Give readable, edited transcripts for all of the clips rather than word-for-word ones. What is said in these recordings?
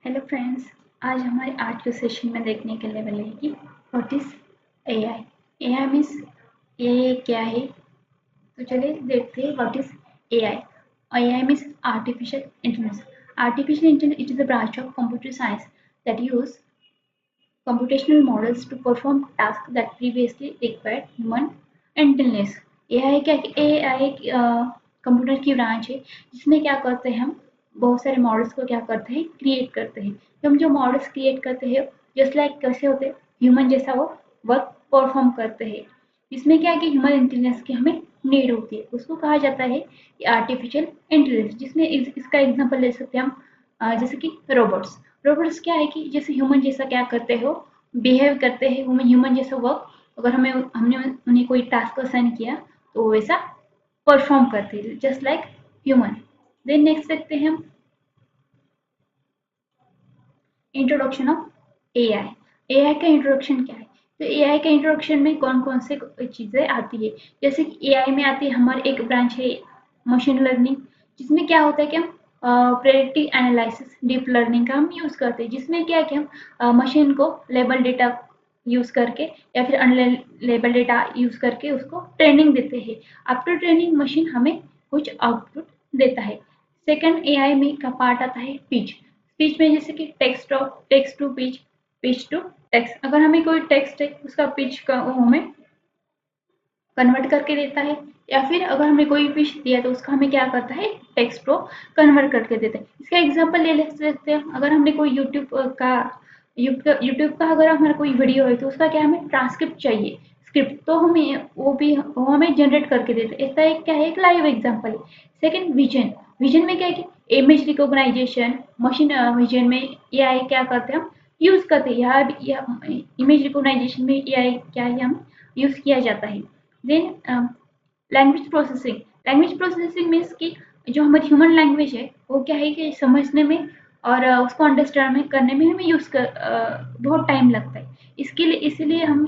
Hello friends. आज हमारे आज के सेशन में देखने के लिए वाले हैं कि what is AI. AI means AI क्या है। तो चलिए देखते हैं what is AI. AI means artificial intelligence. Artificial intelligence it is a branch of computer science that use computational models to perform tasks that previously required human intelligence। AI क्या AI computer की branch है जिसमें क्या करते हैं हम बहुत सारे मॉडल्स को क्या करते हैं क्रिएट करते हैं। तो हम जो मॉडल्स क्रिएट करते हैं जस्ट लाइक कैसे होते हैं ह्यूमन जैसा वो वर्क परफॉर्म करते हैं। इसमें क्या है कि ह्यूमन इंटेलिजेंस की हमें नीड होती है, उसको कहा जाता है आर्टिफिशियल इंटेलिजेंस। जिसमें इसका एग्जांपल ले सकते हैं हम जैसे कि रोबोट्स। रोबोट्स क्या है कि जैसे ह्यूमन जैसा क्या करते हो बिहेव करते हैं, ह्यूमन जैसा वर्क अगर हमने उन्हें कोई टास्क असाइन किया तो वैसा परफॉर्म करते हैं just like human. Then next देखते हैं हम इंट्रोडक्शन ऑफ एआई। एआई का इंट्रोडक्शन क्या है? तो एआई का इंट्रोडक्शन में कौन कौन से चीज़ें आती है, जैसे कि एआई में आती है हमारी एक ब्रांच है मशीन लर्निंग, जिसमें क्या होता है कि हम प्रेडिक्टिव एनालिसिस डीप लर्निंग का हम यूज़ करते हैं, जिसमें क्या है कि हम मशीन को लेबल डेटा यूज़ करके या फिर अनलेबल डेटा यूज़ करके उसको ट्रेनिंग देते हैं। आफ्टर ट्रेनिंग मशीन हमें कुछ आउटपुट देता है। सेकंड एआई में का पार्ट आता है स्पीच। स्पीच में जैसे कि text to speech, speech to text. अगर हमें कोई टेक्स्ट है उसका पिच का वो हमें कन्वर्ट करके देता है, या फिर अगर हमें कोई पिच दिया तो उसका हमें क्या करता है टेक्स्ट को कन्वर्ट करके देता है। इसका एग्जांपल ले सकते हैं, अगर हमने कोई यूट्यूब का अगर हमारा कोई वीडियो है तो उसका क्या हमें ट्रांसक्रिप्ट चाहिए, स्क्रिप्ट, तो हमें वो हमें जनरेट करके देते हैं। इसका एक क्या है एक लाइव एग्जांपल है। Second vision. विजन में क्या है कि इमेज रिकॉग्नाइजेशन मशीन विजन में एआई क्या करते हैं हम यूज करते हैं। यहाँ इमेज रिकॉग्नाइजेशन में एआई क्या है हम यूज किया जाता है। Then language processing. Language processing means कि जो हमारी ह्यूमन लैंग्वेज है वो क्या है कि समझने में और उसको अंडरस्टैंड में करने में हमें बहुत टाइम लगता है। इसके लिए इसीलिए हम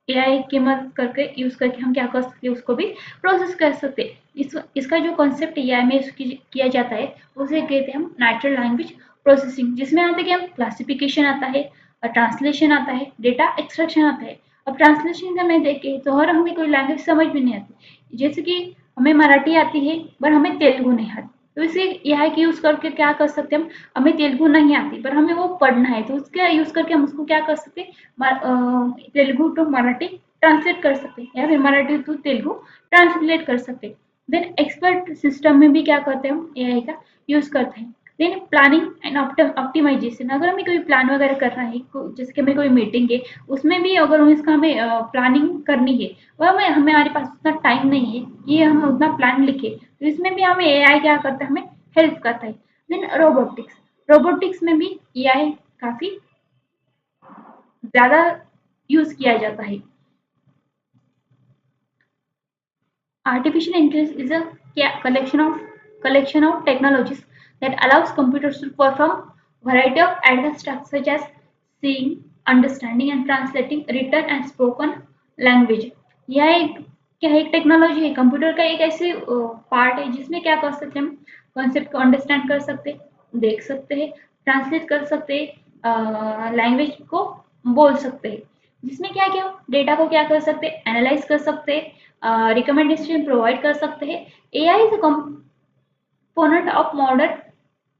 एआई की मदद करके यूज करके हम क्या कर सकते हैं उसको भी प्रोसेस कर सकते हैं। इसका जो कॉन्सेप्ट एआई में किया जाता है उसे कहते हैं हम नेचुरल लैंग्वेज प्रोसेसिंग, जिसमें आता है कि हम क्लासिफिकेशन आता है, ट्रांसलेशन आता है, डेटा एक्सट्रैक्शन आता है। अब ट्रांसलेशन का मैं देखे तो हर हमें कोई लैंग्वेज समझ में नहीं आती, जैसे कि हमें मराठी आती है पर हमें तेलुगु नहीं आती, तो इसे यह की यूज करके क्या कर सकते हैं हम, हमें तेलुगु नहीं आती पर हमें वो पढ़ना है तो उसका यूज करके हम उसको क्या कर सकते हैं तेलुगु टू मराठी ट्रांसलेट कर सकते हैं या फिर मराठी टू तेलुगु ट्रांसलेट कर सकते हैं। देन एक्सपर्ट सिस्टम में भी क्या करते हैं हम एआई का यूज करते हैं। Then planning and optimisation. अगर हमें कोई प्लान वगैरह करना है जैसे कि हमें कोई मीटिंग है उसमें भी अगर इसका हमें प्लानिंग करनी है वह हमारे पास उतना टाइम नहीं है कि हम उतना प्लान लिखे, तो इसमें भी हमें एआई क्या करता है हमें हेल्प करता है। Then robotics. रोबोटिक्स में भी एआई काफी ज्यादा यूज किया जाता है। Artificial intelligence is a collection of technologies that allows computers to perform variety of advanced tasks such as seeing, understanding and translating written and spoken language। यह एक क्या है एक टेक्नोलॉजी है, कंप्यूटर का एक ऐसे पार्ट है जिसमें क्या कर सकते हैं हम कॉन्सेप्ट को अंडरस्टैंड कर सकते हैं, देख सकते हैं, ट्रांसलेट कर सकते हैं, लैंग्वेज को बोल सकते हैं। जिसमें क्या क्या डेटा को क्या कर सकते हैं एनालाइज कर सकते हैं, रिकमेंडेशन प्रोवाइड कर सकते हैं। AI is a component of modern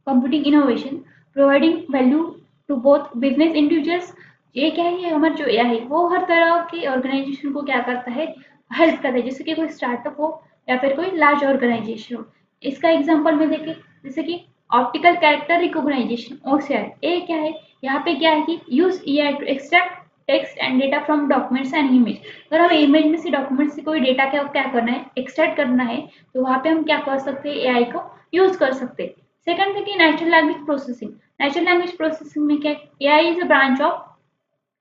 computing innovation providing value to both business individuals। ये क्या है ये हमारा जो एआई है वो हर तरह के ऑर्गेनाइजेशन को क्या करता है हेल्प करता है, जैसे कि कोई स्टार्टअप हो या फिर कोई लार्ज ऑर्गेनाइजेशन हो। इसका एग्जांपल में देखें जैसे कि ऑप्टिकल कैरेक्टर रिकॉग्नाइजेशन ओसीआर। ये क्या है यहाँ पे क्या है कि use AI to extract text and data from documents and image. अगर हमें इमेज में से डॉक्यूमेंट से कोई डेटा क्या करना है एक्सट्रैक्ट करना है तो वहाँ पे हम क्या कर सकते हैं एआई को यूज कर सकते हैं। सेकंड है कि natural language processing. Natural language processing में क्या AI is a branch of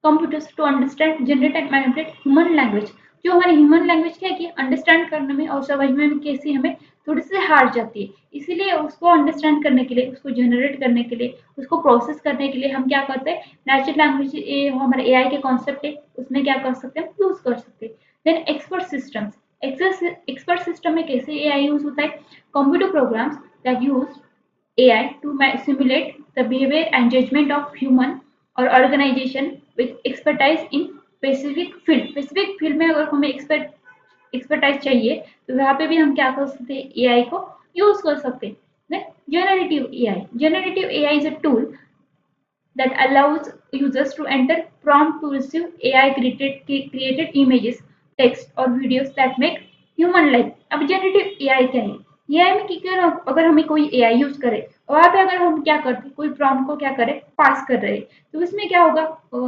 computers to understand generate and manipulate human language. जो हमारी ह्यूमन लैंग्वेज क्या है कि अंडरस्टैंड करने में और समझने में कैसी हमें थोड़ी सी हार जाती है, इसीलिए उसको अंडरस्टैंड करने के लिए उसको जनरेट करने के लिए उसको प्रोसेस करने के लिए हम क्या करते हैं नेचुरल लैंग्वेज हमारे एआई के कॉन्सेप्ट है उसमें क्या कर सकते हैं यूज कर सकते हैं। Then expert systems. Expert system में कैसे एआई यूज होता है computer programs that use AI to simulate the behavior and judgment of human or organization with expertise in specific field. Specific field में अगर हमें एक्सपर्टाइज चाहिए तो वहाँ पे भी हम क्या कर सकते हैं, एआई को यूज कर सकते हैं. Generative AI. Generative AI is a tool that allows users to enter prompt to receive AI created images, text or videos that make human like. अब जनरेटिव एआई क्या है? एआई में क्या अगर हमें कोई एआई यूज करे वहां पे अगर हम क्या करते कोई प्रॉम्प्ट को क्या करे पास कर रहे तो उसमें क्या होगा,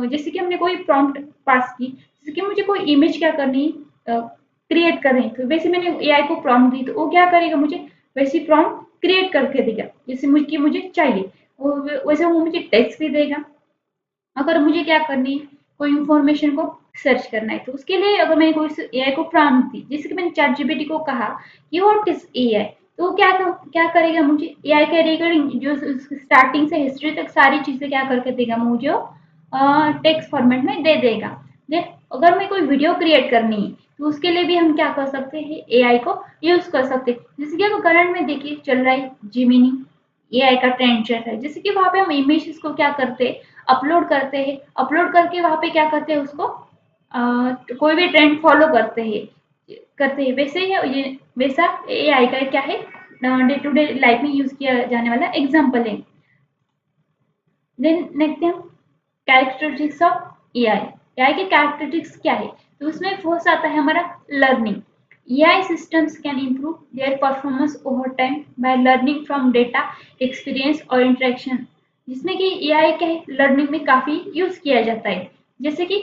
जैसे कि हमने कोई प्रॉम्प्ट पास की, जैसे कि मुझे कोई इमेज क्या करनी क्रिएट कर रही तो वैसे मैंने एआई को प्रॉम्प्ट दी तो वो क्या करेगा, मुझे वैसी प्रॉम्प्ट क्रिएट करके देगा जैसे मुझे चाहिए, वैसे वो मुझे टेक्स्ट भी देगा. अगर मुझे क्या करनी है कोई इंफॉर्मेशन को सर्च करना है तो उसके लिए अगर मैंने कोई एआई को प्रॉम्प्ट दी, जैसे कि मैंने चैट जीपीटी को कहा कि व्हाट इज एआई, तो क्या करेगा, मुझे एआई का रिगार्डिंग जो स्टार्टिंग से हिस्ट्री तक सारी चीजें क्या करके देगा, मुझे टेक्स्ट फॉर्मेट में दे देगा. देन अगर मैं कोई वीडियो क्रिएट करनी है तो उसके लिए भी हम क्या कर सकते हैं, एआई को यूज कर सकते हैं. जैसे कि अगर करंट में देखिए चल रहा है जिमिनी, एआई का ट्रेंड चल रहा है, जैसे कि वहां पे हम इमेजेस को क्या करते हैं अपलोड करते हैं, अपलोड करके वहां पे क्या करते हैं उसको कोई भी ट्रेंड फॉलो करते हैं वैसे ही ये वैसा एआई का क्या है डे टू डे लाइफ में यूज किया जाने वाला एग्जांपल है. देन नेक्स्ट हम कैरेक्टरिस्टिक्स ऑफ एआई. एआई के कैरेक्टरिस्टिक्स क्या है, तो उसमें फर्स्ट आता है हमारा learning. AI systems can improve their performance over time by learning from data, experience और interaction. जिसमें कि एआई के लर्निंग में काफी यूज किया जाता है. जैसे कि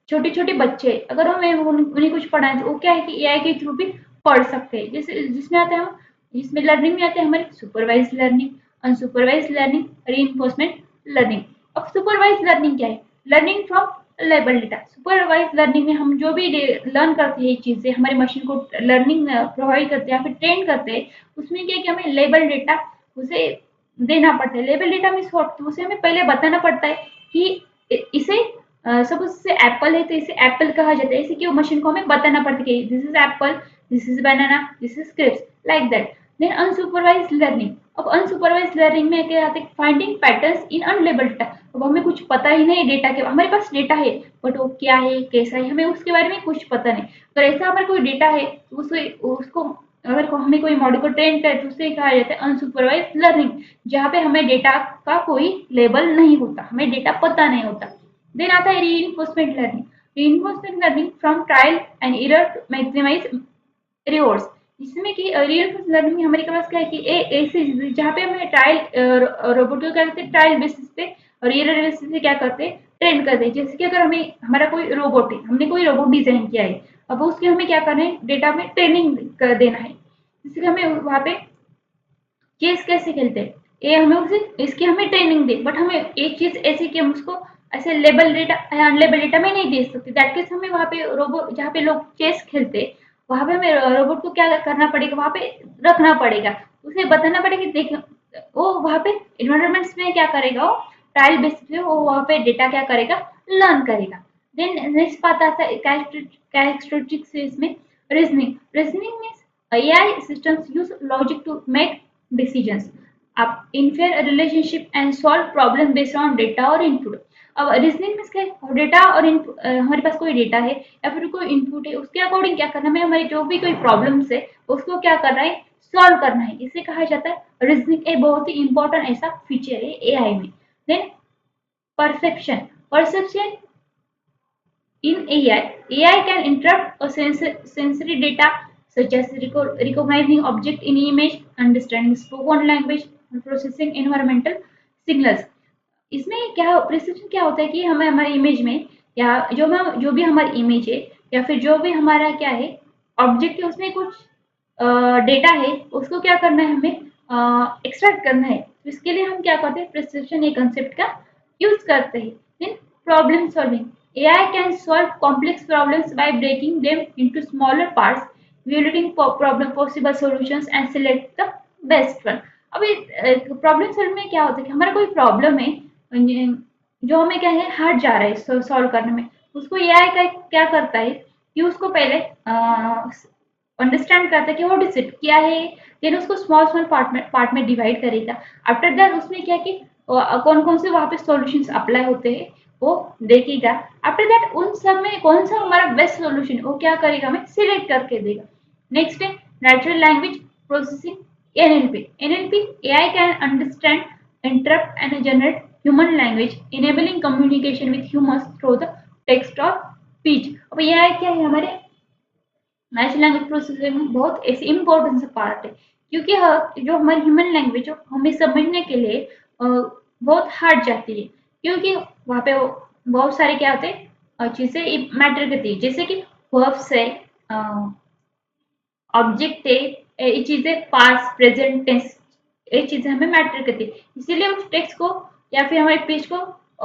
छोटे छोटे बच्चे अगर हमें उन्हें कुछ पढ़ाएं तो वो क्या है कि एआई के थ्रू भी पढ़ सकते हैं. जैसे जिसमें आता है जिसमें लर्निंग में आते हैं हमारी supervise learning, unsupervise learning, reinforcement learning. अब सुपरवाइज लर्निंग क्या है, learning from label data. Supervise learning में हम जो भी लर्न करते हैं चीजें हमारी मशीन को लर्निंग प्रोवाइड करते हैं या फिर ट्रेन करते हैं, उसमें क्या है कि हमें लेबल डेटा उसे देना पड़ता है. लेबल डेटा मीन्स व्हाट, तो उसे हमें पहले बताना पड़ता है कि इसे सपोज इसे एप्पल है तो इसे एप्पल कहा जाता है, इसे कि वो मशीन को हमें बताना पड़ता है कि this is apple, this is banana, this is grapes, like that. Then unsupervise learning. अब अनसुपरवाइज लर्निंग में क्या आते हैं, finding patterns in unlabel data. अब हमें कुछ पता ही नहीं डेटा के, हमारे पास डेटा है बट वो क्या है कैसा है हमें उसके बारे में कुछ पता नहीं. अगर ऐसा हमारे कोई डेटा है तो उसको अगर हमें कोई मॉडल को ट्रेन करे तो उसे कहा जाता है अनसुपरवाइज लर्निंग, जहाँ पे हमें डेटा का कोई लेबल नहीं होता, हमें डेटा पता नहीं होता. देन आता है reinforcement learning. Reinforcement learning from trial and error to maximise rewards. इसमें कि रीइंफोर्समेंट लर्निंग हमारे पास क्या है कि ऐसे जहाँ पे हमें ट्रायल रोबोट को क्या करते हैं ट्रायल बेसिस पे और एरर बेसिस पे क्या करते हैं ट्रेन करते हैं. जैसे कि अगर हमें हमारा कोई रोबोट है, हमने कोई रोबोट डिजाइन किया है, अब उसके हमें क्या करना है डेटा में ट्रेनिंग कर देना है. जैसे कि हमें वहाँ पे चेस कैसे खेलते हैं ये हमें उसे इसकी हमें ट्रेनिंग दे, बट हमें एक चीज ऐसी कि हम उसको ऐसे लेबल डेटा अनलेबल डेटा में नहीं दे सकते. दैट केस हमें वहाँ पे रोबोट जहाँ पे लोग चेस खेलते वहां पे हमें रोबोट को क्या करना पड़ेगा, वहां पे रखना पड़ेगा, उसे बताना पड़ेगा देख वो वहां पे इन्वायरमेंट्स में क्या करेगा, वो ट्रायल बेसिस पे वो वहां पे डेटा क्या करेगा लर्न करेगा. देन नेक्स्ट बात आता है कैरेक्टरिस्टिक्स इसमें reasoning. Reasoning means AI systems use logic to make decisions. आप infer a relationship and solve problem based on data और input. अब रीजनिंग में क्या है, डेटा और हमारे पास कोई डेटा है या फिर कोई इनपुट है उसके अकॉर्डिंग क्या करना है, हमारी जो भी कोई प्रॉब्लम्स है उसको क्या करना है सॉल्व करना है. इसे कहा जाता है रीजनिंग. एक बहुत ही इंपॉर्टेंट ऐसा फीचर है एआई में. Then perception. Perception in AI can interpret a sensory data such as recognizing object in image, understanding spoken language, and processing environmental signals. इसमें क्या प्रिसिप्शन क्या होता है कि हमें हमारी इमेज में या जो भी हमारी इमेज है या फिर जो भी हमारा क्या है ऑब्जेक्ट है उसमें कुछ डेटा है उसको क्या करना है हमें एक्सट्रैक्ट करना है. तो इसके लिए हम क्या करते हैं प्रिसिप्शन ये कंसेप्ट का यूज करते हैं. Then problem solving. AI can solve complex problems by breaking them into smaller parts, evaluating possible solutions and select the best one. अभी प्रॉब्लम सॉल्व में क्या होता है कि हमारा कोई प्रॉब्लम है जो हमें क्या है हार्ड जा रहा है सॉल्व करने में, उसको एआई का क्या करता है कि उसको पहले अंडरस्टैंड करता है कि व्हाट इज इट क्या है, देन उसको स्मॉल स्मॉल पार्ट में डिवाइड करेगा। आफ्टर दैट उसमें क्या कि कौन कौन से वहाँ पे सॉल्यूशंस अप्लाई होते हैं वो देखेगा। आफ्टर दैट उन सब में कौन सा हमारा बेस्ट सॉल्यूशन वो क्या करेगा, हमें सिलेक्ट करके देगा। नेक्स्ट है natural language processing, NLP. NLP AI can understand, interrupt and generate human language enabling communication with humans through the text और स्पीच। अब एआई क्या है हमारे नेचुरल लैंग्वेज प्रोसेसिंग में बहुत ऐसी इंपॉर्टेंट सा पार्ट है, क्योंकि जो हमारी ह्यूमन लैंग्वेज हमें समझने के लिए बहुत हार्ड जाती है, क्योंकि वहाँ पे बहुत सारे क्या होते हैं चीजें मैटर करती है, जैसे कि वर्ब्स है, ऑब्जेक्ट है, ये चीजें पास्ट प्रेजेंट टेंस, ये चीजें हमें मैटर करती है। इसीलिए उस टेक्स्ट को या फिर हमारे पेज को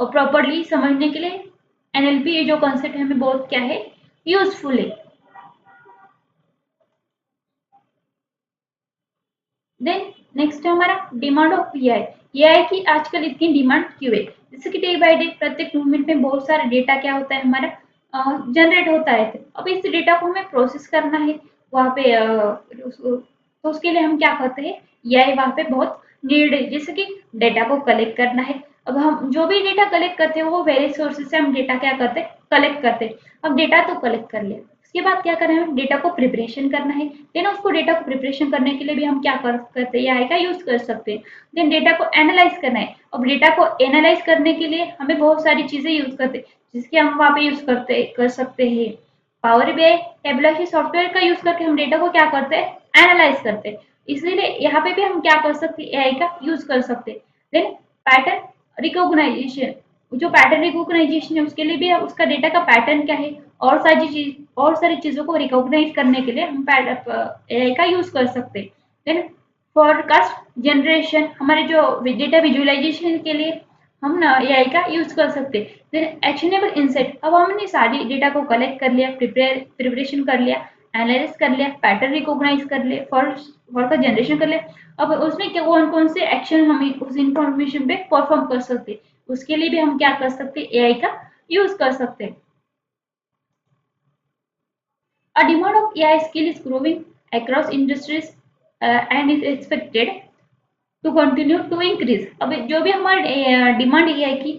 प्रॉपरली समझने के लिए एनएलपी ये जो कॉन्सेप्ट है हमें बहुत क्या है यूजफुल है। देन नेक्स्ट है हमारा डिमांड ऑफ एआई। एआई की आजकल इतनी डिमांड क्यों है? जैसे कि डे बाय डे प्रत्येक मूवमेंट में बहुत सारा डेटा क्या होता है हमारा जनरेट होता है। अब इस डेटा को हमें प्रोसेस करना है वहाँ पे तो उसके लिए हम क्या करते हैं, एआई वहाँ पे बहुत नीड है। जैसे कि डेटा को कलेक्ट करना है, अब हम जो भी डेटा कलेक्ट करते हैं वो वेरियस सोर्सेज से हम डेटा क्या करते हैं, कलेक्ट करते हैं। अब डेटा तो कलेक्ट कर लिया, उसके बाद क्या करना है, डेटा को प्रिपरेशन करना है। देन उसको डेटा को प्रिपरेशन करने के लिए भी हम क्या कर सकते हैं, एआई का यूज कर सकते हैं। देन डेटा को एनालाइज करना है। अब डेटा को एनालाइज करने के लिए हमें बहुत सारी चीजें यूज करते हैं, जिसके हम वहाँ पे यूज करते कर सकते हैं। पावर बीआई टेबलर सॉफ्टवेयर का यूज करके हम डेटा को क्या करते हैं, एनालाइज करते हैं। इसीलिए यहाँ पे भी हम क्या कर सकते हैं, एआई का यूज कर सकते हैं। देन पैटर्न रिकॉग्नाइजेशन, जो पैटर्न रिकॉग्नाइजेशन है उसके लिए भी उसका डेटा का पैटर्न क्या है और सारी चीजों को रिकॉग्नाइज करने के लिए हम एआई का यूज कर सकते हैं। देन फॉरकास्ट जनरेशन, हमारे जो डेटा विजुअलाइजेशन के लिए हम ना एआई का यूज कर सकते हैं। देन एक्शनेबल इंसाइट, अब हमने सारी डेटा को कलेक्ट कर लिया, प्रिपरेशन कर लिया, एनालिसिस कर लिया, पैटर्न रिकॉग्नाइज कर लिया, फॉर का जनरेशन कर लिया। अब उसमें क्या कौन कौन से एक्शन हमें उस इंफॉर्मेशन पे परफॉर्म कर सकते हैं, उसके लिए भी हम क्या कर सकते हैं, एआई का यूज कर सकते हैं। A demand of AI skill is growing across industries and is expected to continue to increase। अब जो भी हमारी डिमांड एआई की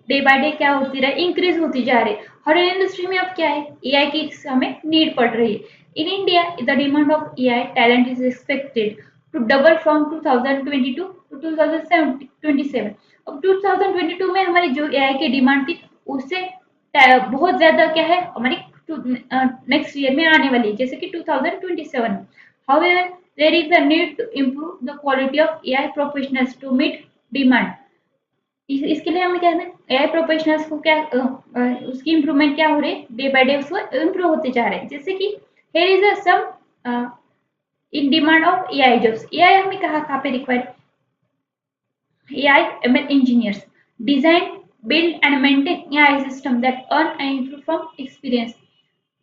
डे बाय डे क्या होती रहे, इंक्रीज होती जा रही है। हर इंडस्ट्री में अब क्या है, एआई की हमें नीड पड़ रही है। In India the demand of AI talent is expected to double from 2022 to 2027। अब 2022 में हमारी जो एआई की डिमांड थी उससे बहुत ज्यादा क्या है हमारी नेक्स्ट ईयर में आने वाली है, जैसे कि 2027। However, there is a need to improve the quality of AI professionals to meet demand। इसके लिए हमें क्या है, एआई प्रोफेशनल्स को क्या उसकी इम्प्रूवमेंट क्या हो रही है, डे बाय डे उसको इम्प्रूव होते जा रहे हैं। जैसे कि here is a some in demand of AI jobs। AI हमें कहाँ पे require, AI ML engineers design, build and maintain AI system that earn and improve from experience।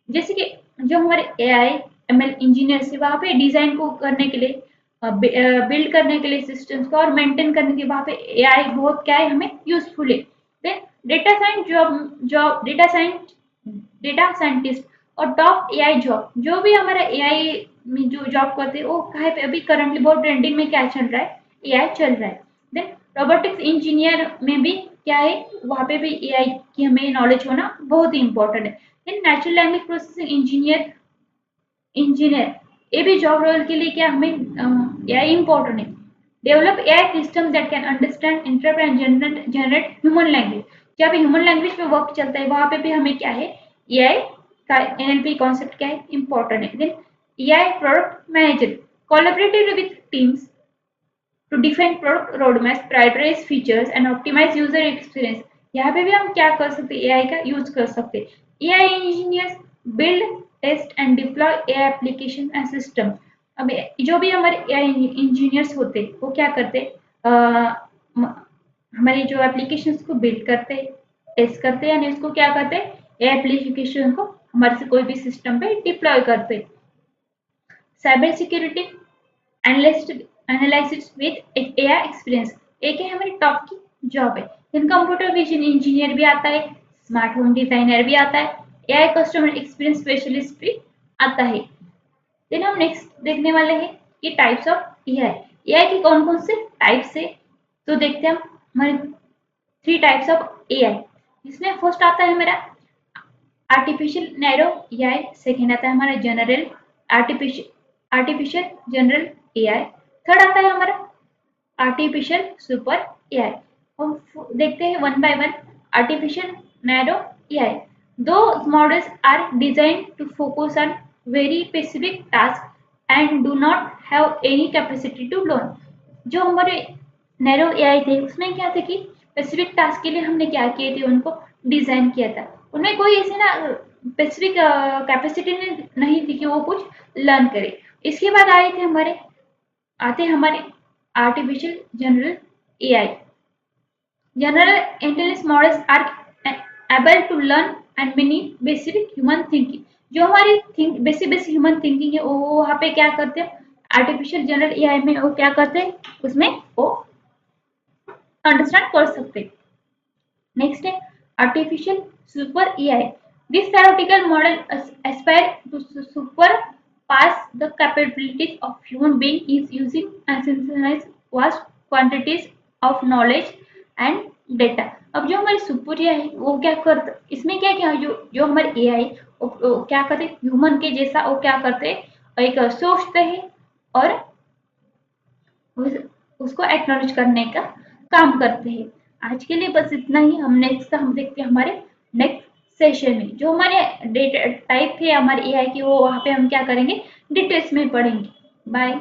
जैसे कि जो हमारे एआई एमएल इंजीनियर है वहाँ पे डिजाइन को करने के लिए, बिल्ड करने के लिए सिस्टम्स को और मेंटेन करने के लिए वहाँ पे एआई बहुत क्या है हमें यूजफुल है। Then data science job job data scientist और टॉप एआई जॉब, जो भी हमारा एआई में जो जॉब करते हैं वो कहाँ पे अभी करंटली बहुत ट्रेंडिंग में क्या चल रहा है, एआई चल रहा है। देन रोबोटिक्स इंजीनियर में भी क्या है, वहाँ पे भी एआई की हमें नॉलेज होना बहुत ही इंपॉर्टेंट है। Then natural language processing engineer ये भी जॉब रोल के लिए क्या हमें एआई इंपॉर्टेंट है। Develop AI system that can understand, interpret and generate human language. जब ह्यूमन लैंग्वेज पे वर्क चलता है वहाँ पे भी हमें क्या है, एआई का एनएलपी कॉन्सेप्ट क्या है, इंपॉर्टेंट है। Then AI product manager collaborated with teams to define product roadmaps, prioritize features and optimize user experience। यहाँ पे भी हम क्या कर सकते हैं, एआई का यूज कर सकते हैं। AI engineers build, test and deploy AI application and system. अब जो भी हमारे एआई इंजीनियर्स होते हैं वो क्या करते हैं, हमारी जो एप्लीकेशन को बिल्ड करते हैं, टेस्ट करते हैं, यानी उसको क्या करते हैं, एप्लीकेशन को हमारे से कोई भी सिस्टम पे डिप्लॉय करते हैं। Cyber security analyst analysis with AI experience एक है हमारी टॉप की जॉब है। देन कंप्यूटर विजन इंजीनियर भी आता है, स्मार्ट होम डिजाइनर भी आता है, एआई कस्टमर एक्सपीरियंस स्पेशलिस्ट भी आता है। देन हम नेक्स्ट देखने वाले हैं कि टाइप्स ऑफ एआई। एआई के कौन कौन से टाइप्स है, तो देखते हैं हम हमारे 3 टाइप्स ऑफ एआई। इसमें फर्स्ट आता है मेरा आर्टिफिशियल नैरो एआई, सेकेंड आता है हमारा general artificial general AI, third आता है हमारा आर्टिफिशियल सुपर एआई। हम देखते हैं one by one. Artificial narrow AI, दो models are designed to focus on very specific task and do not have any capacity to learn. जो हमारे narrow AI थे उसमें क्या था कि स्पेसिफिक टास्क के लिए हमने क्या किए थे, उनको डिजाइन किया था। उनमें कोई ऐसे ना स्पेसिफिक कैपेसिटी नहीं थी कि वो कुछ लर्न करे। इसके बाद आते हमारे artificial general AI. General intelligence models are able to learn and many basic human thinking. जो हमारी बेसिक ह्यूमन थिंकिंग है वो वहाँ पे क्या करते हैं, आर्टिफिशियल जनरल एआई में वो क्या करते हैं, उसमें वो अंडरस्टैंड कर सकते हैं। नेक्स्ट है artificial super AI. This theoretical model aspire to surpass the capabilities of human being is using and synthesize vast quantities of knowledge and data। अब जो हमारी सुपर एआई वो क्या करते, इसमें क्या क्या जो जो हमारे एआई वो क्या करते ह्यूमन के जैसा, वो क्या करते एक सोचते हैं और उसको एक्नॉलेज करने का काम करते हैं। आज के लिए बस इतना ही। हम देखते हैं हमारे नेक्स्ट सेशन में जो हमारे डेटा टाइप थे हमारे एआई की, वो वहाँ पे हम क्या करेंगे डिटेल्स में पढ़ेंगे। बाय।